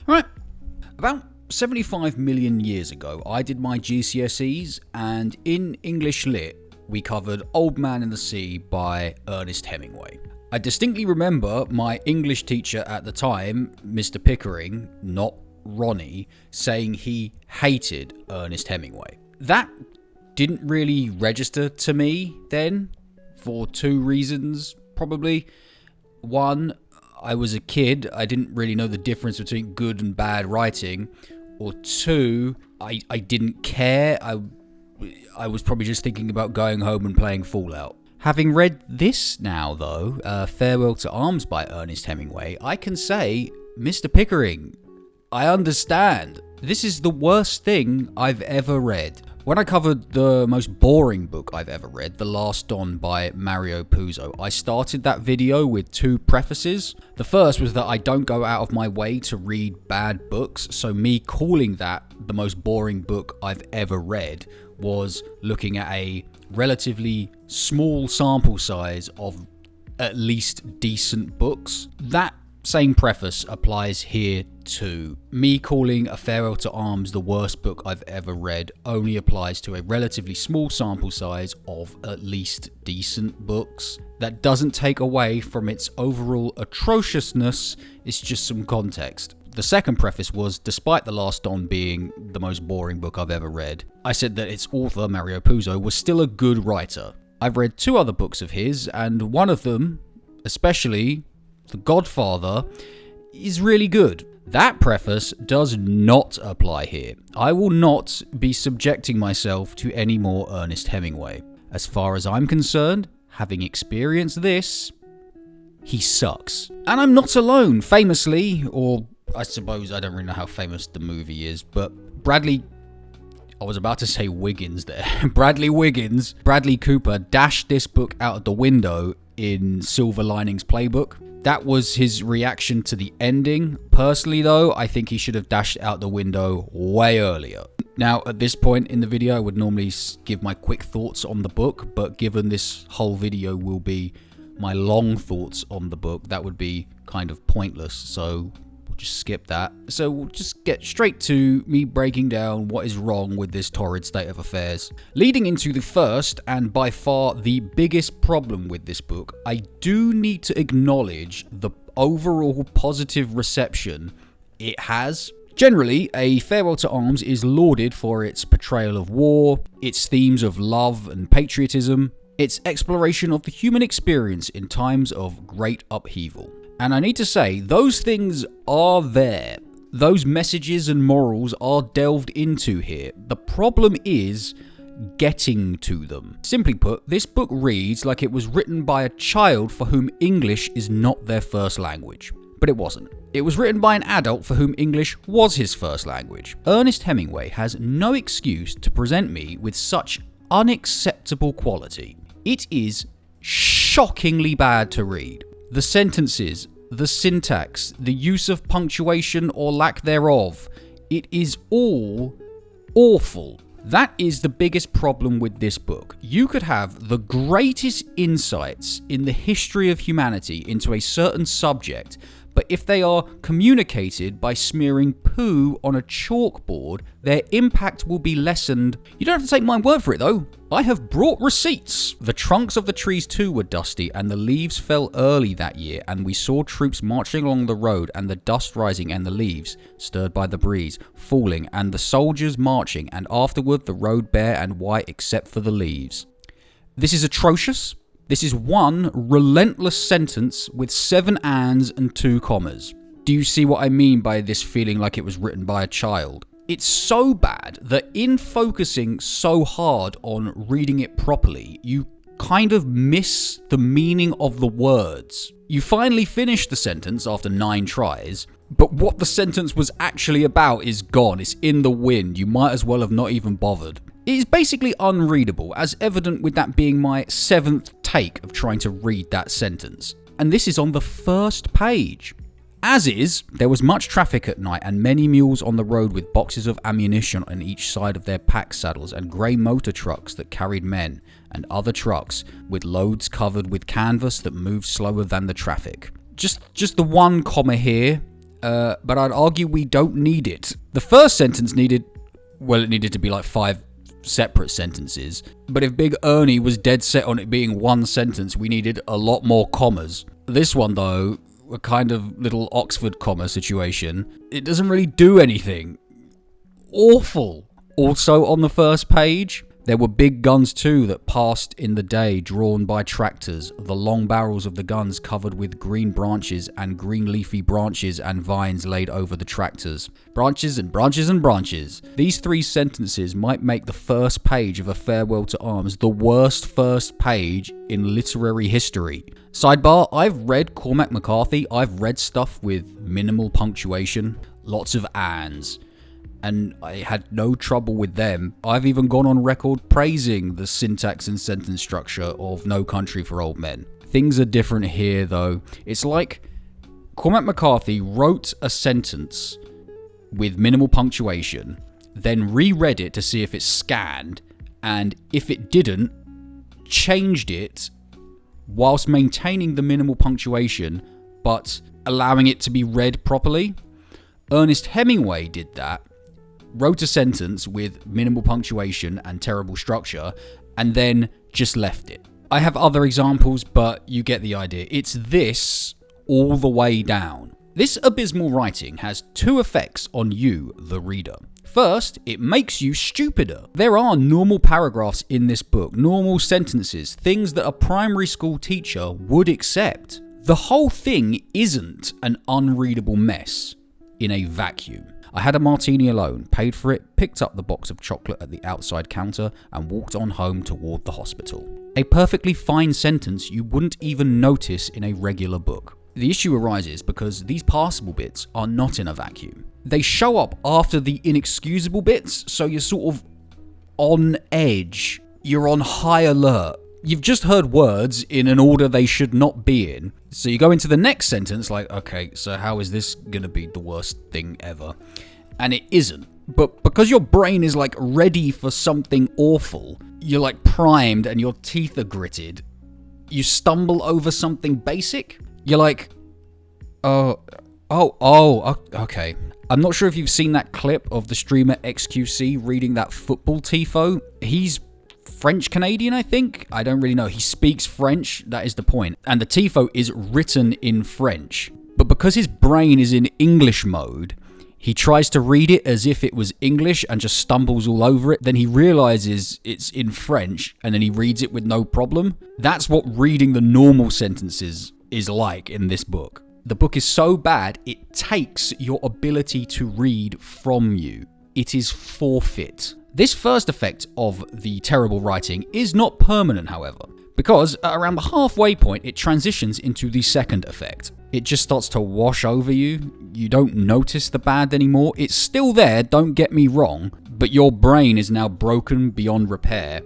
Right. About 75 million years ago, I did my GCSEs, and in English Lit, we covered Old Man in the Sea by Ernest Hemingway. I distinctly remember my English teacher at the time, Mr. Pickering, not Ronnie, saying he hated Ernest Hemingway. That didn't really register to me then, for two reasons, probably. One, I was a kid, I didn't really know the difference between good and bad writing. Or two, I didn't care. I was probably just thinking about going home and playing Fallout. Having read this now, though, Farewell to Arms by Ernest Hemingway, I can say, Mr. Pickering, I understand. This is the worst thing I've ever read. When I covered the most boring book I've ever read, The Last Don by Mario Puzo, I started that video with two prefaces. The first was that I don't go out of my way to read bad books, so me calling that the most boring book I've ever read was looking at a relatively small sample size of at least decent books. That same preface applies here too. Me calling A Farewell to Arms the worst book I've ever read only applies to a relatively small sample size of at least decent books. That doesn't take away from its overall atrociousness, it's just some context. The second preface was, despite The Last Don being the most boring book I've ever read, I said that its author, Mario Puzo, was still a good writer. I've read two other books of his, and one of them, especially The Godfather, is really good. That preface does not apply here. I will not be subjecting myself to any more Ernest Hemingway. As far as I'm concerned, having experienced this, he sucks. And I'm not alone. Famously, or I suppose I don't really know how famous the movie is, but Bradley Cooper dashed this book out of the window in Silver Linings Playbook. That was his reaction to the ending. Personally though, I think he should have dashed out the window way earlier. Now, at this point in the video, I would normally give my quick thoughts on the book, but given this whole video will be my long thoughts on the book, that would be kind of pointless, so we'll just skip that. So we'll just get straight to me breaking down what is wrong with this torrid state of affairs. Leading into the first, and by far the biggest problem with this book, I do need to acknowledge the overall positive reception it has. Generally, A Farewell to Arms is lauded for its portrayal of war, its themes of love and patriotism, its exploration of the human experience in times of great upheaval. And I need to say, those things are there. Those messages and morals are delved into here. The problem is getting to them. Simply put, this book reads like it was written by a child for whom English is not their first language. But it wasn't. It was written by an adult for whom English was his first language. Ernest Hemingway has no excuse to present me with such unacceptable quality. It is shockingly bad to read. The sentences, the syntax, the use of punctuation or lack thereof, it is all awful. That is the biggest problem with this book. You could have the greatest insights in the history of humanity into a certain subject, but if they are communicated by smearing poo on a chalkboard, their impact will be lessened. You don't have to take my word for it though. I have brought receipts. The trunks of the trees too were dusty, and the leaves fell early that year, and we saw troops marching along the road, and the dust rising, and the leaves, stirred by the breeze, falling, and the soldiers marching, and afterward the road bare and white except for the leaves. This is atrocious. This is one relentless sentence with 7 ands and 2 commas. Do you see what I mean by this feeling like it was written by a child? It's so bad that in focusing so hard on reading it properly, you kind of miss the meaning of the words. You finally finish the sentence after 9 tries, but what the sentence was actually about is gone. It's in the wind. You might as well have not even bothered. It is basically unreadable, as evident with that being my 7th take of trying to read that sentence. And this is on the first page. As is, there was much traffic at night, and many mules on the road with boxes of ammunition on each side of their pack saddles, and grey motor trucks that carried men, and other trucks with loads covered with canvas that moved slower than the traffic. Just the one comma here. but I'd argue we don't need it. The first sentence needed to be like 5 separate sentences, but if Big Ernie was dead set on it being one sentence, we needed a lot more commas. This one, though, a kind of little Oxford comma situation, it doesn't really do anything. Awful. Also on the first page, there were big guns too that passed in the day, drawn by tractors, the long barrels of the guns covered with green branches and green leafy branches and vines laid over the tractors. Branches and branches and branches. These 3 sentences might make the first page of A Farewell to Arms the worst first page in literary history. Sidebar, I've read Cormac McCarthy, I've read stuff with minimal punctuation, lots of ands, and I had no trouble with them. I've even gone on record praising the syntax and sentence structure of No Country for Old Men. Things are different here, though. It's like Cormac McCarthy wrote a sentence with minimal punctuation, then reread it to see if it scanned, and if it didn't, changed it whilst maintaining the minimal punctuation, but allowing it to be read properly. Ernest Hemingway did that. Wrote a sentence with minimal punctuation and terrible structure, and then just left it. I have other examples, but you get the idea. It's this all the way down. This abysmal writing has 2 effects on you, the reader. First, it makes you stupider. There are normal paragraphs in this book, normal sentences, things that a primary school teacher would accept. The whole thing isn't an unreadable mess in a vacuum. I had a martini alone, paid for it, picked up the box of chocolate at the outside counter, and walked on home toward the hospital. A perfectly fine sentence you wouldn't even notice in a regular book. The issue arises because these passable bits are not in a vacuum. They show up after the inexcusable bits, so you're sort of on edge. You're on high alert. You've just heard words in an order they should not be in. So you go into the next sentence like, okay, so how is this gonna be the worst thing ever? And it isn't. But because your brain is like ready for something awful, you're like primed and your teeth are gritted, you stumble over something basic, you're like, okay. I'm not sure if you've seen that clip of the streamer XQC reading that football tifo. He's French-Canadian, I think? I don't really know. He speaks French, that is the point. And the tifo is written in French. But because his brain is in English mode, he tries to read it as if it was English and just stumbles all over it. Then he realizes it's in French and then he reads it with no problem. That's what reading the normal sentences is like in this book. The book is so bad, it takes your ability to read from you. It is forfeit. This first effect of the terrible writing is not permanent, however, because at around the halfway point, it transitions into the second effect. It just starts to wash over you. You don't notice the bad anymore. It's still there, don't get me wrong, but your brain is now broken beyond repair,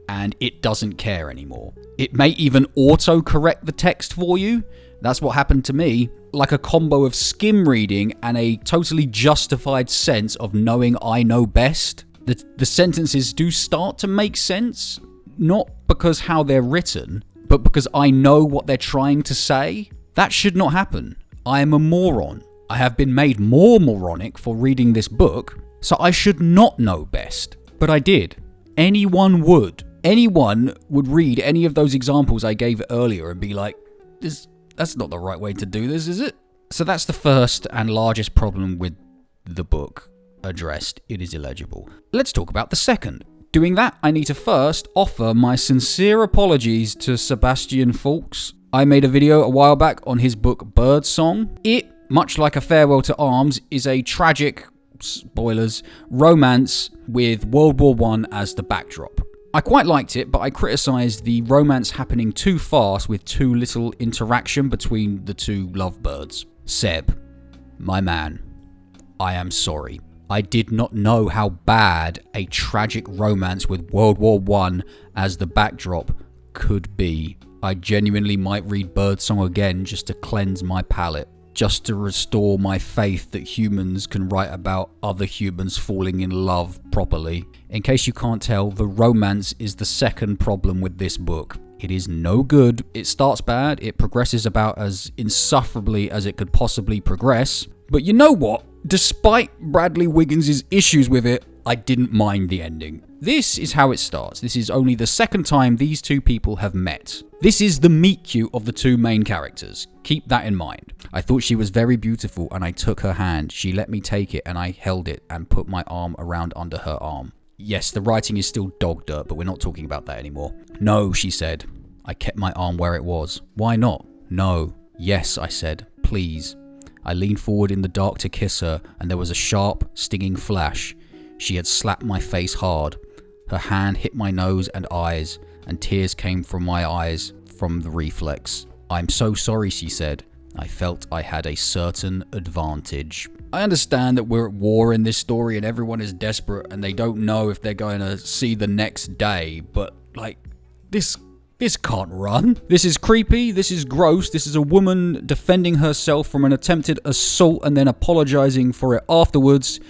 and it doesn't care anymore. It may even auto-correct the text for you. That's what happened to me, like a combo of skim reading and a totally justified sense of knowing I know best. The sentences do start to make sense, not because how they're written, but because I know what they're trying to say. That should not happen. I am a moron. I have been made more moronic for reading this book, so I should not know best. But I did. Anyone would. Anyone would read any of those examples I gave earlier and be like, that's not the right way to do this, is it? So that's the first and largest problem with the book addressed. It is illegible. Let's talk about the second. Doing that, I need to first offer my sincere apologies to Sebastian Faulks. I made a video a while back on his book Birdsong. It, much like A Farewell to Arms, is a tragic, spoilers, romance with World War I as the backdrop. I quite liked it, but I criticised the romance happening too fast with too little interaction between the two lovebirds. Seb, my man, I am sorry. I did not know how bad a tragic romance with World War I as the backdrop could be. I genuinely might read Birdsong again just to cleanse my palate, just to restore my faith that humans can write about other humans falling in love properly. In case you can't tell, the romance is the second problem with this book. It is no good. It starts bad, it progresses about as insufferably as it could possibly progress, But you know what? Despite Bradley Wiggins' issues with it, I didn't mind the ending. This is how it starts. This is only the second time these two people have met. This is the meet cute of the two main characters. Keep that in mind. I thought she was very beautiful and I took her hand. She let me take it and I held it and put my arm around under her arm. Yes, the writing is still dog dirt, but we're not talking about that anymore. No, she said. I kept my arm where it was. Why not? No. Yes, I said. Please. I leaned forward in the dark to kiss her and there was a sharp, stinging flash. She had slapped my face hard. Her hand hit my nose and eyes, and tears came from my eyes from the reflex. I'm so sorry, she said. I felt I had a certain advantage. I understand that we're at war in this story and everyone is desperate and they don't know if they're going to see the next day, but like, this can't run. This is creepy, this is gross, this is a woman defending herself from an attempted assault and then apologizing for it afterwards.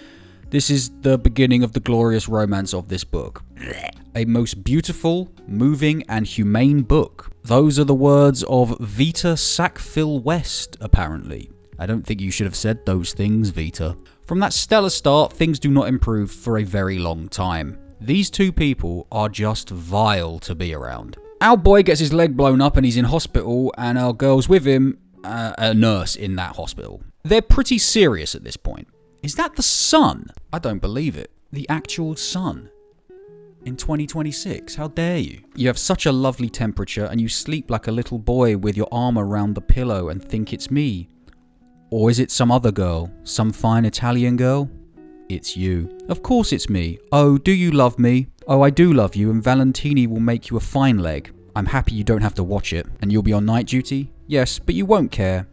This is the beginning of the glorious romance of this book. A most beautiful, moving, and humane book. Those are the words of Vita Sackville West, apparently. I don't think you should have said those things, Vita. From that stellar start, things do not improve for a very long time. These two people are just vile to be around. Our boy gets his leg blown up and he's in hospital, and our girl's with him, a nurse in that hospital. They're pretty serious at this point. Is that the sun? I don't believe it. The actual sun. In 2026, how dare you? You have such a lovely temperature and you sleep like a little boy with your arm around the pillow and think it's me. Or is it some other girl? Some fine Italian girl? It's you. Of course it's me. Oh, do you love me? Oh, I do love you and Valentini will make you a fine leg. I'm happy you don't have to watch it. And you'll be on night duty? Yes, but you won't care.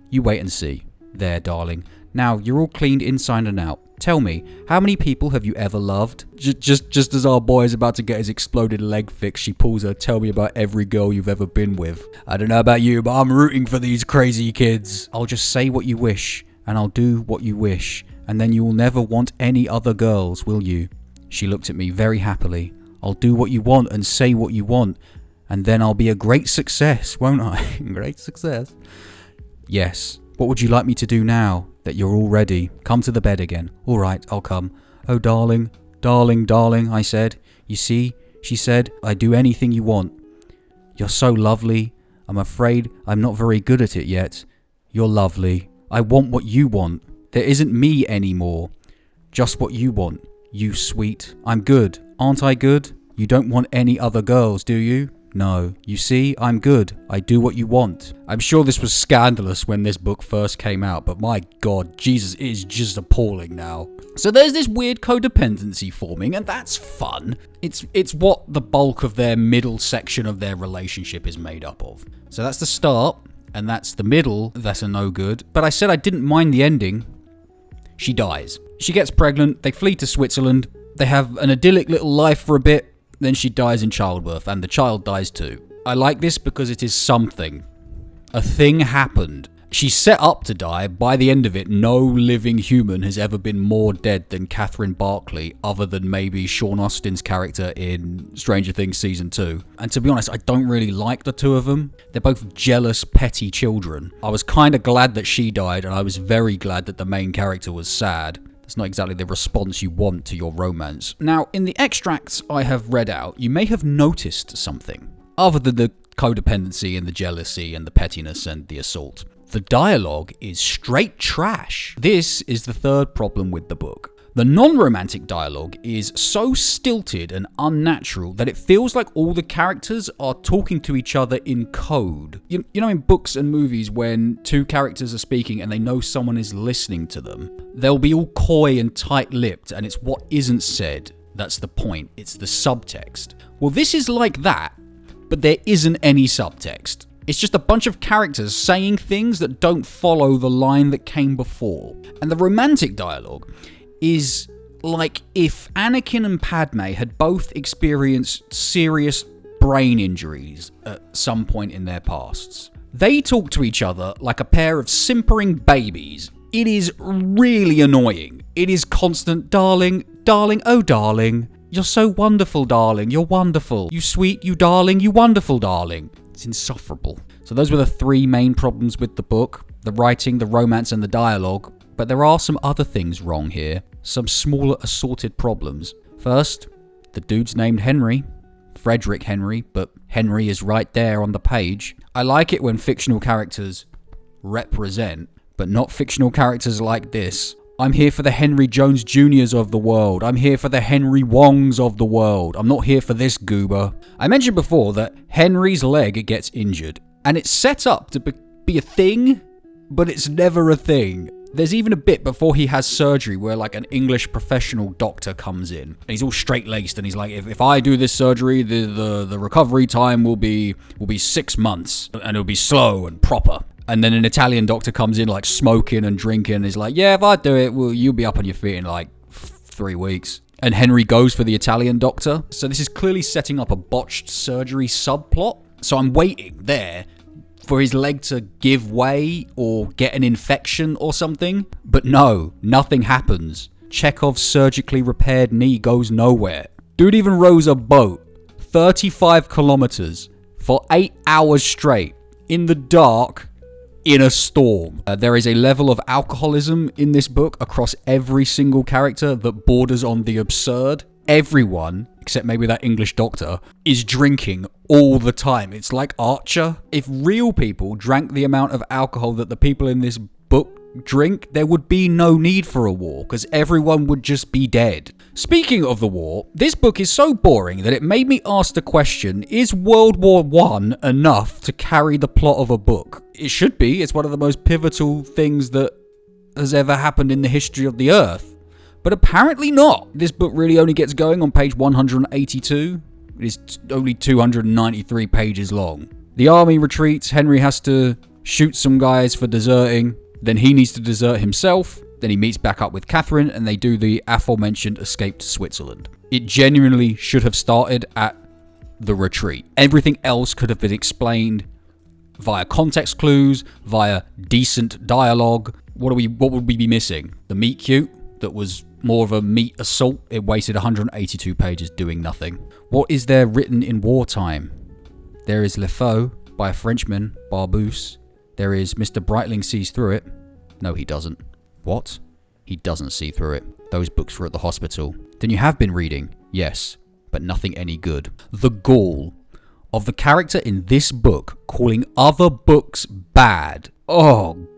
You wait and see. There, darling. Now, you're all cleaned inside and out. Tell me, how many people have you ever loved? Just as our boy is about to get his exploded leg fixed, she pulls her, tell me about every girl you've ever been with. I don't know about you, but I'm rooting for these crazy kids. I'll just say what you wish, and I'll do what you wish, and then you will never want any other girls, will you? She looked at me very happily. I'll do what you want and say what you want, and then I'll be a great success, won't I? Great success. Yes. What would you like me to do now that you're all ready? Come to the bed again. All right, I'll come. Oh, darling, darling, darling, I said. You see, she said, I do anything you want. You're so lovely. I'm afraid I'm not very good at it yet. You're lovely. I want what you want. There isn't me anymore. Just what you want. You sweet. I'm good. Aren't I good? You don't want any other girls, do you? No. You see, I'm good. I do what you want. I'm sure this was scandalous when this book first came out, but my god, Jesus, it is just appalling now. So there's this weird codependency forming, and that's fun. It's what the bulk of their middle section of their relationship is made up of. So that's the start, and that's the middle, that's a no good. But I said I didn't mind the ending. She dies. She gets pregnant, they flee to Switzerland, they have an idyllic little life for a bit, then she dies in childbirth, and the child dies too. I like this because it is something. A thing happened. She's set up to die. By the end of it, no living human has ever been more dead than Catherine Barclay, other than maybe Sean Austin's character in Stranger Things Season 2. And to be honest, I don't really like the two of them. They're both jealous, petty children. I was kind of glad that she died, and I was very glad that the main character was sad. It's not exactly the response you want to your romance. Now, in the extracts I have read out, you may have noticed something. Other than the codependency and the jealousy and the pettiness and the assault. The dialogue is straight trash. This is the third problem with the book. The non-romantic dialogue is so stilted and unnatural that it feels like all the characters are talking to each other in code. You know in books and movies when two characters are speaking and they know someone is listening to them, they'll be all coy and tight-lipped and it's what isn't said that's the point. It's the subtext. Well, this is like that, but there isn't any subtext. It's just a bunch of characters saying things that don't follow the line that came before. And the romantic dialogue is like if Anakin and Padme had both experienced serious brain injuries at some point in their pasts. They talk to each other like a pair of simpering babies. It is really annoying. It is constant, darling, darling, oh darling. You're so wonderful, darling, you're wonderful. You sweet, you darling, you wonderful, darling. It's insufferable. So those were the three main problems with the book. The writing, the romance, and the dialogue. But there are some other things wrong here. Some smaller assorted problems. First, the dude's named Henry. Frederick Henry, but Henry is right there on the page. I like it when fictional characters represent, but not fictional characters like this. I'm here for the Henry Jones Jr.'s of the world. I'm here for the Henry Wongs of the world. I'm not here for this goober. I mentioned before that Henry's leg gets injured, and it's set up to be a thing, but it's never a thing. There's even a bit before he has surgery where like an English professional doctor comes in and he's all straight-laced and he's like, if I do this surgery, the recovery time will be 6 months and it'll be slow and proper. And then an Italian doctor comes in like smoking and drinking and he's like, yeah, if I do it, well, you'll be up on your feet in like 3 weeks. And Henry goes for the Italian doctor. So this is clearly setting up a botched surgery subplot. So I'm waiting there for his leg to give way or get an infection or something. But no, nothing happens. Chekhov's surgically repaired knee goes nowhere. Dude even rows a boat 35 kilometers for 8 hours straight in the dark in a storm. There is a level of alcoholism in this book across every single character that borders on the absurd. Everyone, except maybe that English doctor, is drinking all the time. It's like Archer. If real people drank the amount of alcohol that the people in this book drink, there would be no need for a war, because everyone would just be dead. Speaking of the war, this book is so boring that it made me ask the question, is World War I enough to carry the plot of a book? It should be. It's one of the most pivotal things that has ever happened in the history of the Earth. But apparently not. This book really only gets going on page 182. It is only 293 pages long. The army retreats. Henry has to shoot some guys for deserting. Then he needs to desert himself. Then he meets back up with Catherine and they do the aforementioned escape to Switzerland. It genuinely should have started at the retreat. Everything else could have been explained via context clues, via decent dialogue. What would we be missing? The meet cute that was more of a meat assault. It wasted 182 pages doing nothing. What is there written in wartime? There is Le Faux by a Frenchman, Barbus. There is Mr. Brightling sees through it. No, he doesn't. What? He doesn't see through it. Those books were at the hospital. Then you have been reading. Yes, but nothing any good. The gall of the character in this book calling other books bad. Oh,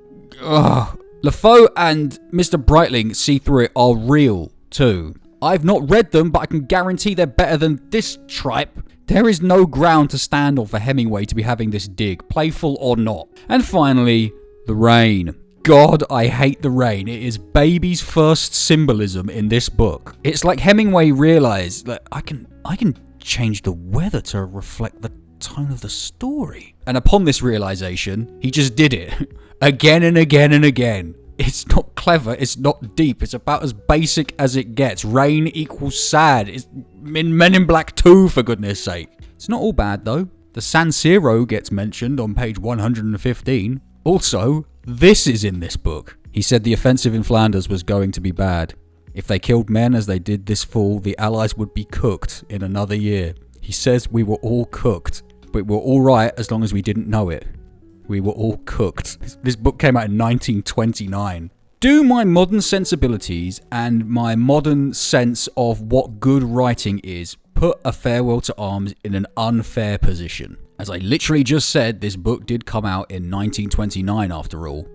ugh. Le Faux and Mr. Brightling see through it are real too. I've not read them, but I can guarantee they're better than this tripe. There is no ground to stand on for Hemingway to be having this dig, playful or not. And finally, the rain. God, I hate the rain. It is baby's first symbolism in this book. It's like Hemingway realized that I can change the weather to reflect the tone of the story. And upon this realization, he just did it. Again and again and again. It's not clever, it's not deep, it's about as basic as it gets. Rain equals sad. It's Men in Black 2, for goodness sake. It's not all bad though. The San Siro gets mentioned on page 115. Also, this is in this book. He said the offensive in Flanders was going to be bad. If they killed men as they did this fall, the Allies would be cooked in another year. He says we were all cooked, but we're all right as long as we didn't know it. We were all cooked. This book came out in 1929. Do my modern sensibilities and my modern sense of what good writing is put A Farewell to Arms in an unfair position? As I literally just said, this book did come out in 1929 after all.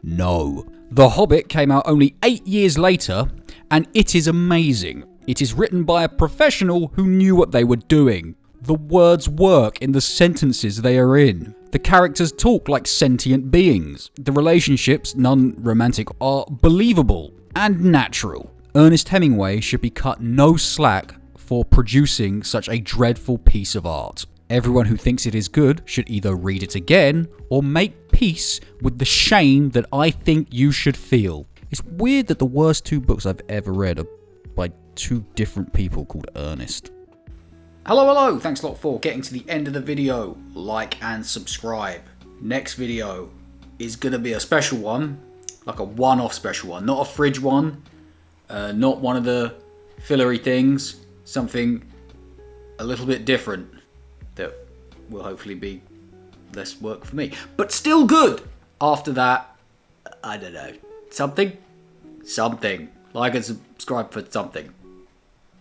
No. The Hobbit came out only 8 years later, and it is amazing. It is written by a professional who knew what they were doing. The words work in the sentences they are in. The characters talk like sentient beings. The relationships, none romantic, are believable and natural. Ernest Hemingway should be cut no slack for producing such a dreadful piece of art. Everyone who thinks it is good should either read it again or make peace with the shame that I think you should feel. It's weird that the worst 2 books I've ever read are by 2 different people called Ernest. Hello, thanks a lot for getting to the end of the video. Like and subscribe. Next video is going to be a special one, like a one-off special one, not a fridge one, not one of the fillery things, something a little bit different that will hopefully be less work for me, but still good. After that, I don't know. something. Like and subscribe for something.